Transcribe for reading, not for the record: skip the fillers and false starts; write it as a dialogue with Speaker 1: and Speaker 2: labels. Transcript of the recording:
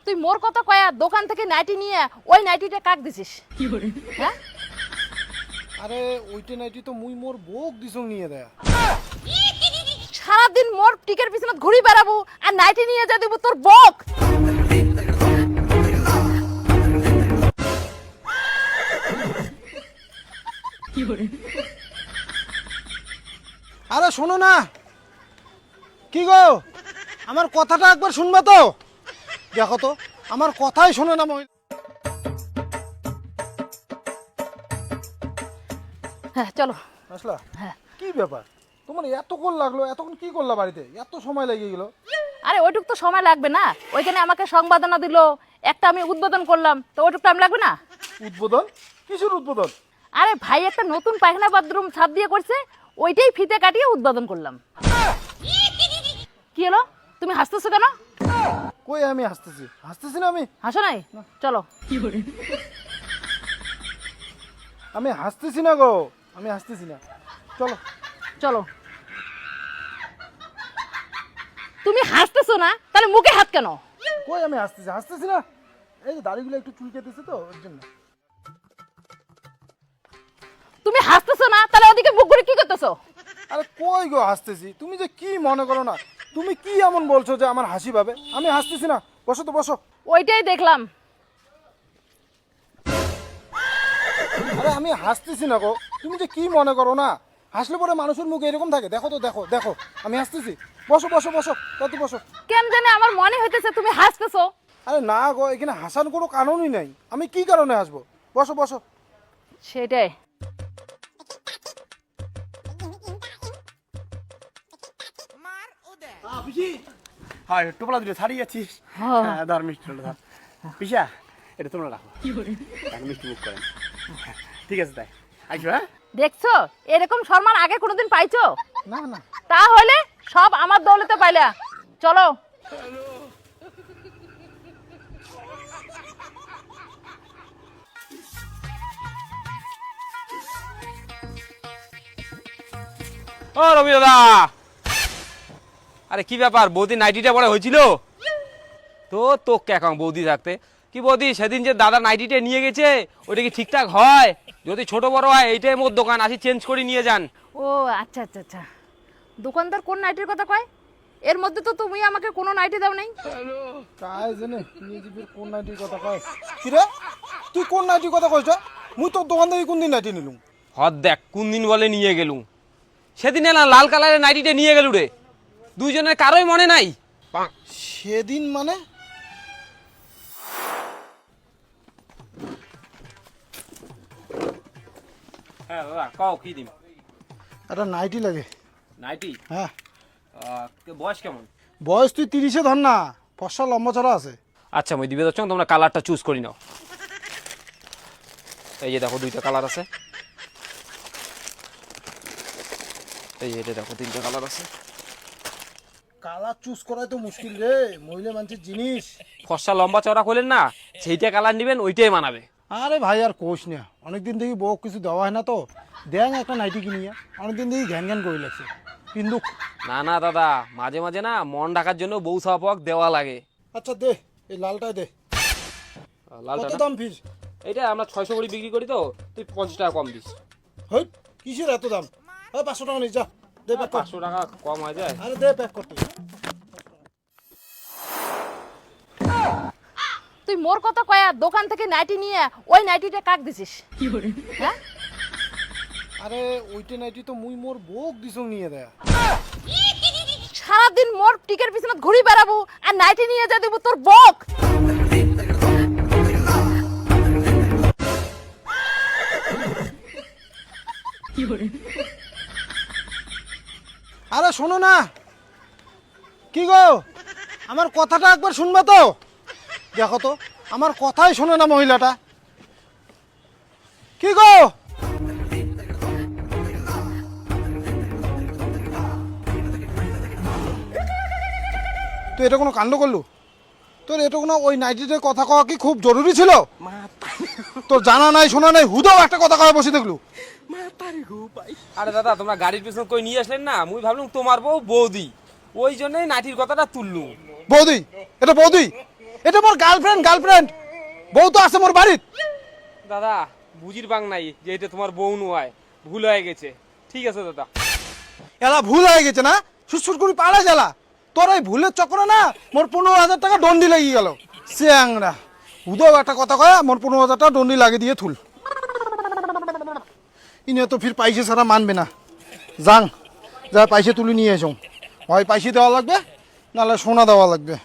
Speaker 1: তুই মোর কথা কয়া দোকান থেকে নাইটি নিয়ে ওই নাইটিটা কাক দিছিস হ্যাঁ?
Speaker 2: আরে ওইটা নাইটি তো মুই মোর বউক দিছং নিয়ে দেয়া।
Speaker 1: সারাদিন মোর টিকের পিছনে ঘুরি বেড়াবো আর নাইটি নিয়ে যা দেবো তোর বক।
Speaker 2: আরে শোনো না, কি গো আমার কথাটা একবার শুনবা তো? দেখো তো আমার কথাই শোনে না মহিলা।
Speaker 1: হ্যাঁ চলো।
Speaker 2: আসলা
Speaker 1: হ্যাঁ।
Speaker 2: কি ব্যাপার, তোমার এতক্ষণ লাগলো? এতক্ষণ কি করলা বাড়িতে? এত সময় লেগে গেল?
Speaker 1: আরে ওইটুক তো সময় লাগবে না, ওইখানে আমাকে সংবাদনা দিল, একটা আমি উদ্বোধন করলাম, তো ওইটুক টাইম লাগবে না?
Speaker 2: উদ্বোধন? কিসের উদ্বোধন?
Speaker 1: আরে ভাই একটা নতুন পায়খানা বাথরুম ছাদ দিয়ে করছে, ওইটাই ফিতে কাটিয়ে উদ্বোধন করলাম। কি হলো, তুমি হাসতেছো কেন?
Speaker 2: কই আমি হাসতেছি? হাসতেছি না আমি।
Speaker 1: হাসো নাই, চলো।
Speaker 2: আমি হাসতেছি না গো, আমি হাসতেছি না। চলো
Speaker 1: চলো। তুমি হাসতেছো না, তাহলে মুখে হাত কেন?
Speaker 2: কই আমি হাসতেছি? হাসতেছি না, এই যে দাড়িগুলো একটু চুলকেতেছে তো ওর জন্য।
Speaker 1: তুমি হাসতেছো না, তাহলে ওদিকে মুখ ঘুরে কি করতেছো?
Speaker 2: আরে কই গো হাসতেছি, তুমি যে কি মনে করো না, তুমি কি এমন বলছো যে আমার হাসি পাবে? আমি হাসতেছি না, বসো তো বসো।
Speaker 1: ওইটাই দেখলাম।
Speaker 2: আরে আমি হাসতেছি না গো, তুমি যে কি মনে করো না, হাসলে পরে মানুষের মুখ এরকম থাকে? দেখো তো, দেখো দেখো আমি হাসতেছি। বসো বসো বসো, তাতে বসো।
Speaker 1: কেন জানে আমার মনে হইতেছে তুমি হাসতেছো।
Speaker 2: আরে না গো, এখানে হাসার কোনো কারণই নাই, আমি কি কারণে হাসবো? বসো বসো।
Speaker 1: সেটাই।
Speaker 3: হ্যাঁ টোপলা দুটো ছাড়িয়ে যাচ্ছিস। হ্যাঁ ধর মিষ্টি ধর পিসা, এটা তোমরা রাখো, এখন মিষ্টি মুখ করেন। ঠিক আছে তাই আসবো। হ্যাঁ
Speaker 1: দেখছো এরকম সম্মান আগে কোনোদিন পাইছো?
Speaker 2: না না,
Speaker 1: তাহলে সব আমার দৌলতে পাইলা। চলো।
Speaker 4: ও রবি দাদা, আরে কি ব্যাপার, বৌদি নাইটিটা পরে হয়েছিল তো? তোকে এখন বৌদি থাকতে কি বৌদি, সেদিন যে দাদা নাইটিটা নিয়ে গেছে ওইটা কি ঠিকঠাক হয়? যদি ছোট বড় হয় এইটাই মোর দোকান, আসি চেঞ্জ করে নিয়ে যান।
Speaker 1: ও আচ্ছা আচ্ছা আচ্ছা, দোকানদার কোন নাইটির কথা কয়? এর মধ্যে তো তুমি আমাকে কোনো নাইটি দাও নাই।
Speaker 2: কাজ জানে নিজের কোন নাইটির কথা কয়? কি রে, তুই কোন নাইটির কথা কইছ? মুই তোর দোকান থেকে কোন দিন নাইটি নিলুম?
Speaker 4: হদ দেখ কোন দিন বলে নিয়ে গেলুম, সেদিন না লাল কালারের নাইটিটা নিয়ে গেলু রে, দুইজনের কারোই মনে নাই।
Speaker 2: সেদিন মানে?
Speaker 4: হ্যাঁ দাদা কও কি দিম?
Speaker 2: একটা নাইটি লাগে।
Speaker 4: নাইটি?
Speaker 2: হ্যাঁ।
Speaker 4: বয়স কেমন?
Speaker 2: বয়স তুই 30-এ ধর না, ফর্সা লম্বা চড়া আছে।
Speaker 4: আচ্ছা মই দিবে যাচ্ছ, তোমরা কালারটা চুজ করি নাও। এই যে দেখো দুইটা কালার আছে, এই যে এটা দেখো তিনটা কালার আছে।
Speaker 2: কালার চুজ করাই তো মুশকিল রে, মহিলা মানুষের জিনিস।
Speaker 4: ফর্সা লম্বা চওড়া করলেন না, সেইটা কালার নিবেন, ওইটাই মানাবে।
Speaker 2: আরে ভাই আর কোষ না, অনেকদিন দেখি বউ কিছু দেওয়া হয় না তো, দেখ একটা নাইটি কিনিয়া অনেকদিন দেখি ঘ্যান ঘ্যান করে লাগছে কিন্তু।
Speaker 4: না না দাদা, মাঝে মাঝে না মন ঢাকার জন্য বউ সাপাক দেওয়া লাগে।
Speaker 2: আচ্ছা দে, এই লালটাই দে।
Speaker 4: লালটা
Speaker 2: কত
Speaker 4: না?
Speaker 2: দাম ফির?
Speaker 4: এইটা আমরা 600 করে বিক্রি করি তো, তুই 50 টাকা কম দিস।
Speaker 2: হই, কিসের এত দাম? ওই 500 টাকা নিস, যা দে প্যাক কর।
Speaker 4: 500 টাকা কম হয়ে যায়।
Speaker 2: আরে দে প্যাক করতে।
Speaker 1: তুই মোর কথা কয়া দোকান থেকে নাইটি নিয়ে ওই নাইটিটা কাক দিছিস হ্যাঁ?
Speaker 2: আরে ওইটা নাইটি তো মুই মোর বউক দিছং নিয়ে দেয়া।
Speaker 1: সারাদিন মোর টিকের পিছনে ঘুরি বেড়াবো আর নাইটি নিয়ে যা দেবো তোর বক।
Speaker 2: আরে শোনো না, কি গো আমার কথাটা একবার শুনবা তো? দেখো তো আমার কথাই শোনে না মহিলাটা। কি গো? তুই এটা কোনো কাণ্ড করলু? তোর এটা কোনো ওই নাইটিতে কথা কওয়া কি খুব জরুরি ছিল? তোর জানা নাই শোনা নাই, হুদাও একটা কথা কওয়া বসে দেখলু।
Speaker 4: আরে দাদা তোমরা গাড়ির পিছনে কই নিয়ে আসলেন না, মুই ভাবলাম তোমার বউ বৌদি, ওই জন্যই নাটির কথাটা তুললুম।
Speaker 2: বৌদি? এটা বৌদি? এটা মোর গার্লফ্রেন্ড বউ তো আছে মোর বাড়িত।
Speaker 4: দাদা বুঝির বাং নাই যে এটা তোমার বউ নয়, ভুল হয়ে গেছে। ঠিক আছে দাদা।
Speaker 2: এলা ভুল হয়ে গেছে না, সুসুর করে পালা জ্বালা। তোর এই ভুলের চক্করে না মোর 15,000 টাকা দণ্ডি লেগে গেল। চ্যাংরা হুদাও একটা কথা কয়া মোর 15,000 টাকা দণ্ডি লাগিয়ে দিয়ে থুল। ইনি তো ফির পয়সা ছাড়া মানবে না। যাং যা পয়সা তুলে নিয়ে এসো, হয় পয়সা দেওয়া লাগবে নাহলে সোনা দেওয়া লাগবে।